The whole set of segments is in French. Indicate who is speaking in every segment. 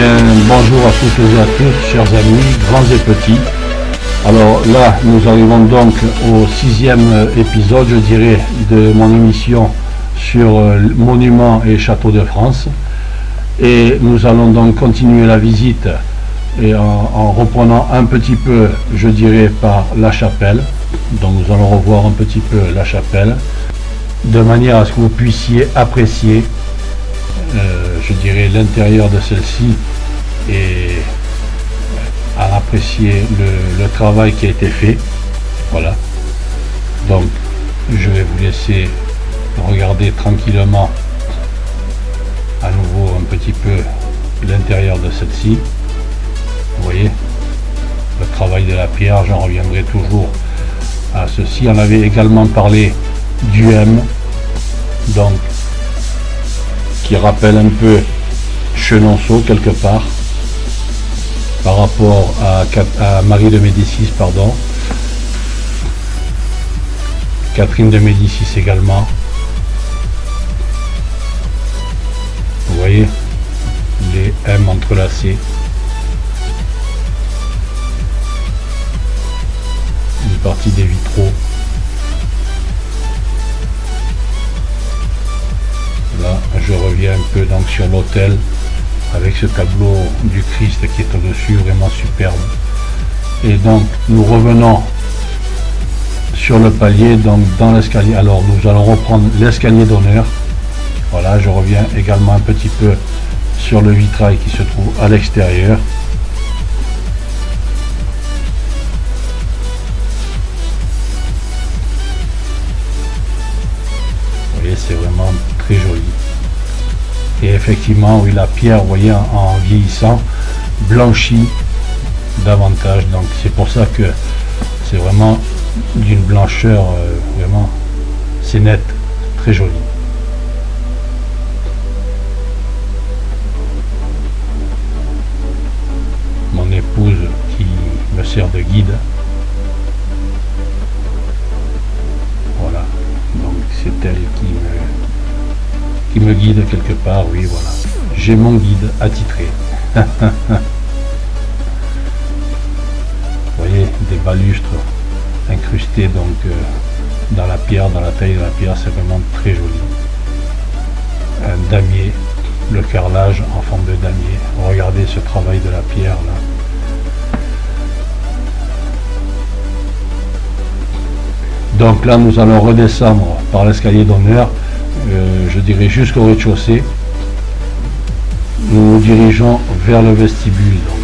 Speaker 1: bien, bonjour à toutes et à tous, chers amis, grands et petits. Alors là, nous arrivons donc au 6e épisode, je dirais, de mon émission sur monuments et châteaux de France. Et nous allons donc continuer la visite et en reprenant un petit peu, je dirais, par la chapelle. Donc nous allons revoir un petit peu la chapelle, de manière à ce que vous puissiez apprécier, je dirais, l'intérieur de celle-ci et à apprécier le travail qui a été fait. Voilà. Donc je vais vous laisser regarder tranquillement à nouveau un petit peu l'intérieur de celle-ci. Vous voyez le travail de la pierre, j'en reviendrai toujours à ceci. On avait également parlé du M, donc qui rappelle un peu Chenonceau quelque part par rapport à Marie de Médicis, pardon, Catherine de Médicis également. Vous voyez les M entrelacés. Une partie des vitraux. Là, je reviens un peu donc sur l'autel avec ce tableau du Christ qui est au-dessus, vraiment superbe. Et donc, nous revenons sur le palier, donc dans l'escalier. Alors, nous allons reprendre l'escalier d'honneur. Voilà, je reviens également un petit peu sur le vitrail qui se trouve à l'extérieur. Vous voyez, c'est vraiment très joli. Et effectivement, oui, la pierre, vous voyez, en vieillissant, blanchit davantage. Donc c'est pour ça que c'est vraiment d'une blancheur, vraiment, c'est net, très joli. Mon épouse qui me sert de guide. Voilà, donc c'est elle qui me guide quelque part, oui, voilà. J'ai mon guide attitré. Vous voyez, des balustres incrustés donc dans la pierre, dans la taille de la pierre, c'est vraiment très joli. Un damier, le carrelage en forme de damier. Regardez ce travail de la pierre là. Donc là, nous allons redescendre par l'escalier d'honneur. Je dirais jusqu'au rez-de-chaussée. Nous nous dirigeons vers le vestibule. Donc.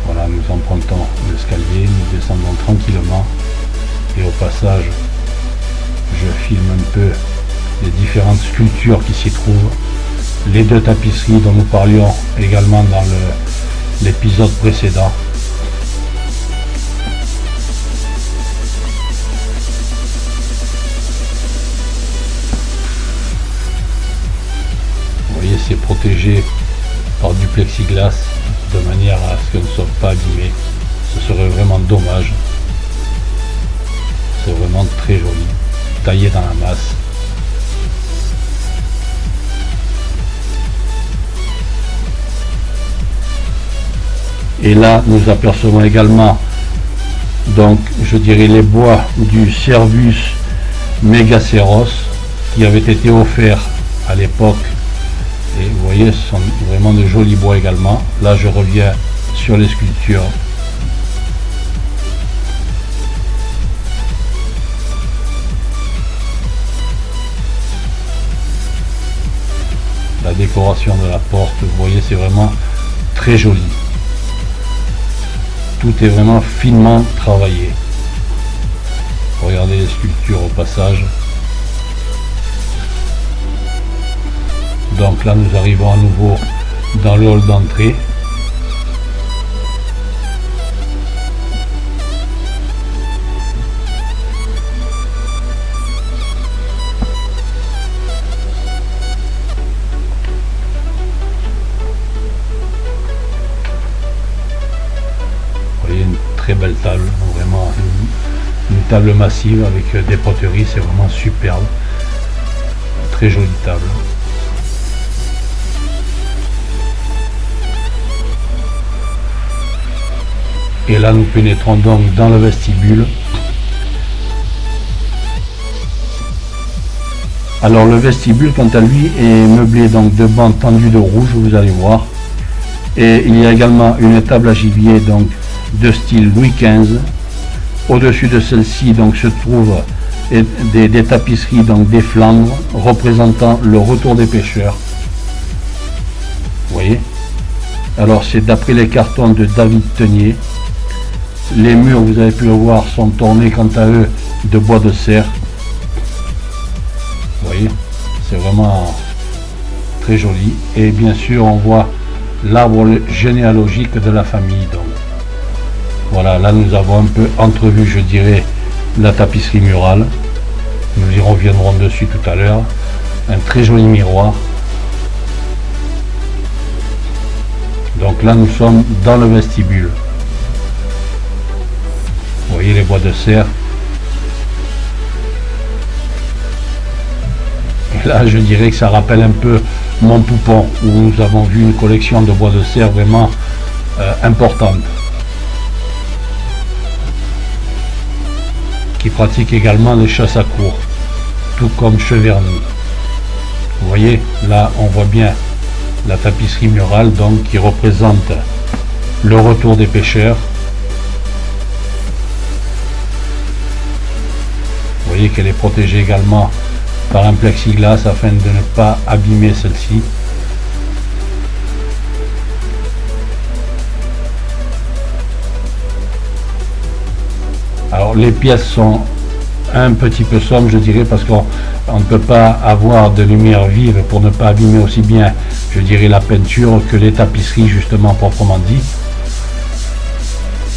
Speaker 1: Voilà, nous empruntons l'escalier, nous descendons tranquillement et au passage, je filme un peu les différentes sculptures qui s'y trouvent, les deux tapisseries dont nous parlions également dans l'épisode précédent. C'est protégé par du plexiglas de manière à ce qu'elles ne soient pas abîmées. Ce serait vraiment dommage. C'est vraiment très joli, taillé dans la masse. Et là, nous apercevons également, donc, je dirais les bois du Cervus Megaceros qui avait été offert à l'époque. Et vous voyez, ce sont vraiment de jolis bois également. Là, je reviens sur les sculptures. La décoration de la porte, vous voyez, c'est vraiment très joli. Tout est vraiment finement travaillé. Regardez les sculptures au passage. Donc là, nous arrivons à nouveau dans le hall d'entrée. Vous voyez, une très belle table, vraiment une table massive avec des poteries, c'est vraiment superbe. Très jolie table. Et là nous pénétrons donc dans le vestibule. Alors le vestibule quant à lui est meublé donc de bancs tendus de rouge, vous allez voir. Et il y a également une table à gibier donc de style Louis XV. Au-dessus de celle-ci donc se trouvent des tapisseries donc des Flandres représentant le retour des pêcheurs. Vous voyez. Alors c'est d'après les cartons de David Tenier. Les murs, vous avez pu le voir, sont ornés quant à eux de bois de serre. Vous voyez, c'est vraiment très joli. Et bien sûr, on voit l'arbre généalogique de la famille. Donc, voilà, là nous avons un peu entrevu, je dirais, la tapisserie murale. Nous y reviendrons dessus tout à l'heure. Un très joli miroir. Donc là, nous sommes dans le vestibule. Vous voyez les bois de serre. Et là, je dirais que ça rappelle un peu Montpoupon, où nous avons vu une collection de bois de serre vraiment importante. Qui pratique également les chasses à courre, tout comme Cheverny. Vous voyez, là, on voit bien la tapisserie murale, donc, qui représente le retour des pêcheurs. Vous voyez qu'elle est protégée également par un plexiglas afin de ne pas abîmer celle-ci. Alors les pièces sont un petit peu sombres, je dirais, parce qu'on ne peut pas avoir de lumière vive pour ne pas abîmer aussi bien, je dirais, la peinture que les tapisseries justement proprement dit,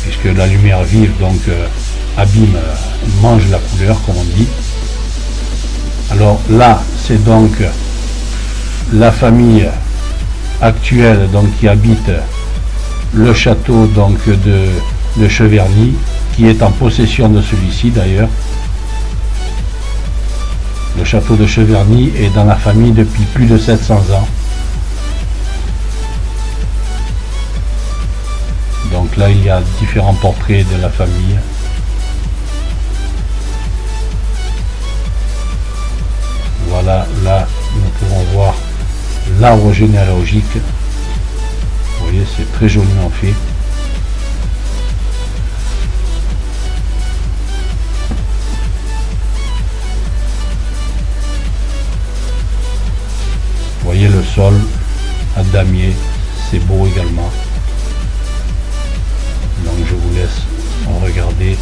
Speaker 1: puisque la lumière vive donc abîme, mange la couleur comme on dit. Alors là, c'est donc la famille actuelle donc qui habite le château donc de Cheverny, qui est en possession de celui-ci d'ailleurs. Le château de Cheverny est dans la famille depuis plus de 700 ans. Donc là, il y a différents portraits de la famille. Voilà, là, nous pouvons voir l'arbre généalogique. Vous voyez, c'est très joliment fait. Vous voyez le sol à damier, c'est beau également. Donc je vous laisse en regarder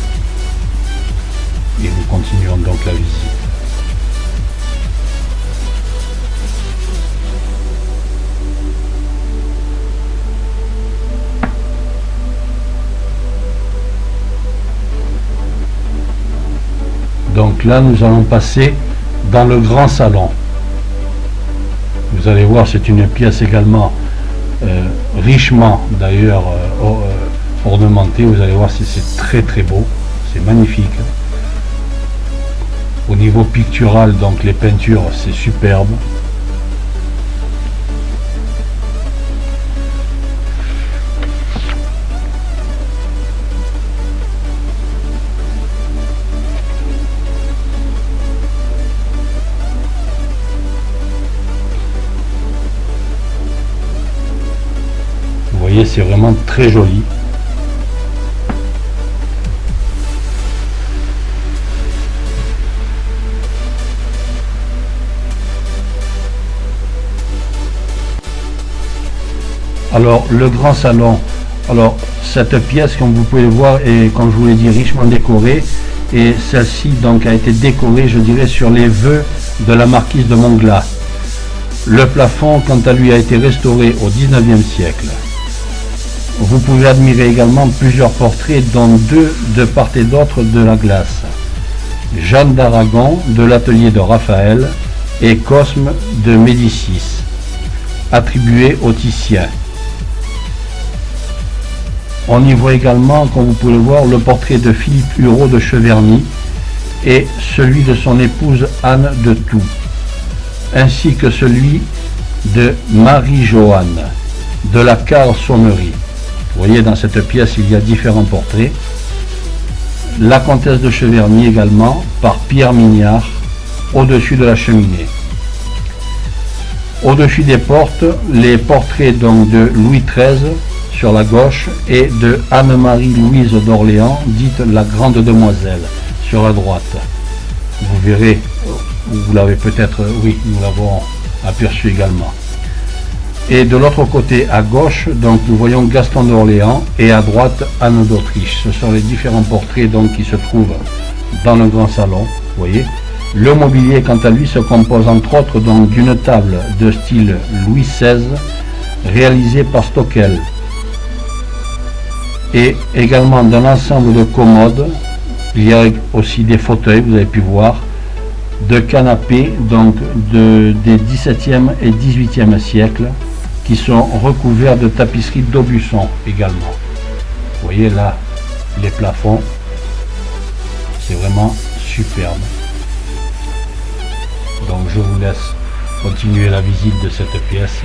Speaker 1: et nous continuons donc la visite. Donc là, nous allons passer dans le grand salon. Vous allez voir, c'est une pièce également richement d'ailleurs ornementée. Vous allez voir, c'est très très beau, c'est magnifique. Au niveau pictural, donc les peintures, c'est superbe. Vous voyez, c'est vraiment très joli. Alors le grand salon, alors cette pièce comme vous pouvez le voir est, comme je vous l'ai dit, richement décorée, et celle-ci donc a été décorée, je dirais, sur les vœux de la marquise de Montglat. Le plafond quant à lui a été restauré au 19e siècle. Vous pouvez admirer également plusieurs portraits, dont deux de part et d'autre de la glace. Jeanne d'Aragon de l'atelier de Raphaël et Cosme de Médicis, attribués aux Titien. On y voit également, comme vous pouvez le voir, le portrait de Philippe Hureau de Cheverny et celui de son épouse Anne de Thou, ainsi que celui de Marie-Joanne de la Carre-Sonnerie. Vous voyez, dans cette pièce, il y a différents portraits. La comtesse de Cheverny également, par Pierre Mignard, au-dessus de la cheminée. Au-dessus des portes, les portraits donc de Louis XIII sur la gauche et de Anne-Marie-Louise d'Orléans, dite la Grande Demoiselle, sur la droite. Vous verrez, vous l'avez peut-être, oui, nous l'avons aperçu également. Et de l'autre côté, à gauche, donc nous voyons Gaston d'Orléans et à droite Anne d'Autriche. Ce sont les différents portraits donc qui se trouvent dans le grand salon. Vous voyez. Le mobilier, quant à lui, se compose entre autres donc d'une table de style Louis XVI réalisée par Stockel et également d'un ensemble de commodes. Il y a aussi des fauteuils, vous avez pu voir, de canapés donc des 17e et 18e siècles qui sont recouverts de tapisseries d'Aubusson également. Vous voyez là les plafonds, c'est vraiment superbe. Donc je vous laisse continuer la visite de cette pièce.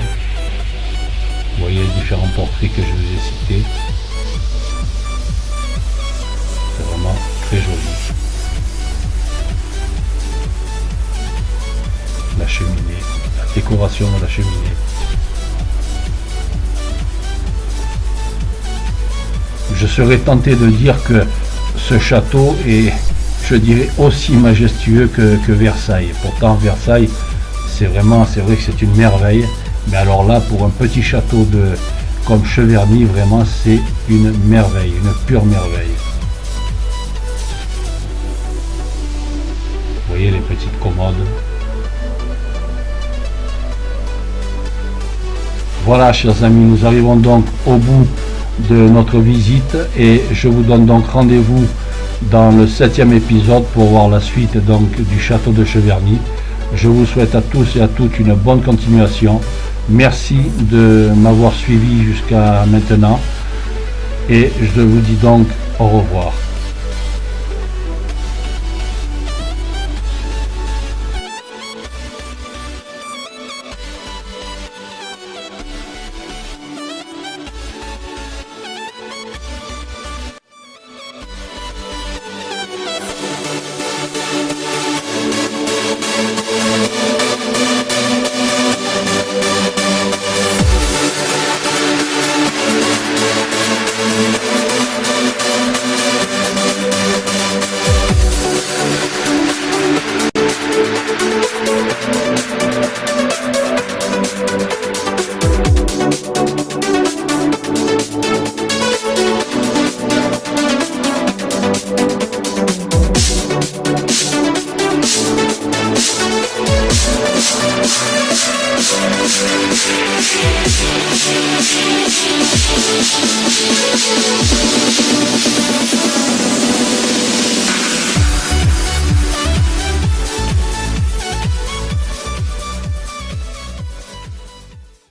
Speaker 1: Vous voyez les différents portraits que je vous ai cités. C'est vraiment très joli. La cheminée, la décoration de la cheminée. Je serais tenté de dire que ce château est, je dirais, aussi majestueux que Versailles. Pourtant Versailles, c'est vrai que c'est une merveille. Mais alors là, pour un petit château comme Cheverny, vraiment c'est une merveille, une pure merveille. Vous voyez les petites commodes. Voilà, chers amis, nous arrivons donc au bout de notre visite et je vous donne donc rendez-vous dans le 7e épisode pour voir la suite donc du château de Cheverny. Je vous souhaite à tous et à toutes une bonne continuation. Merci de m'avoir suivi jusqu'à maintenant et je vous dis donc au revoir.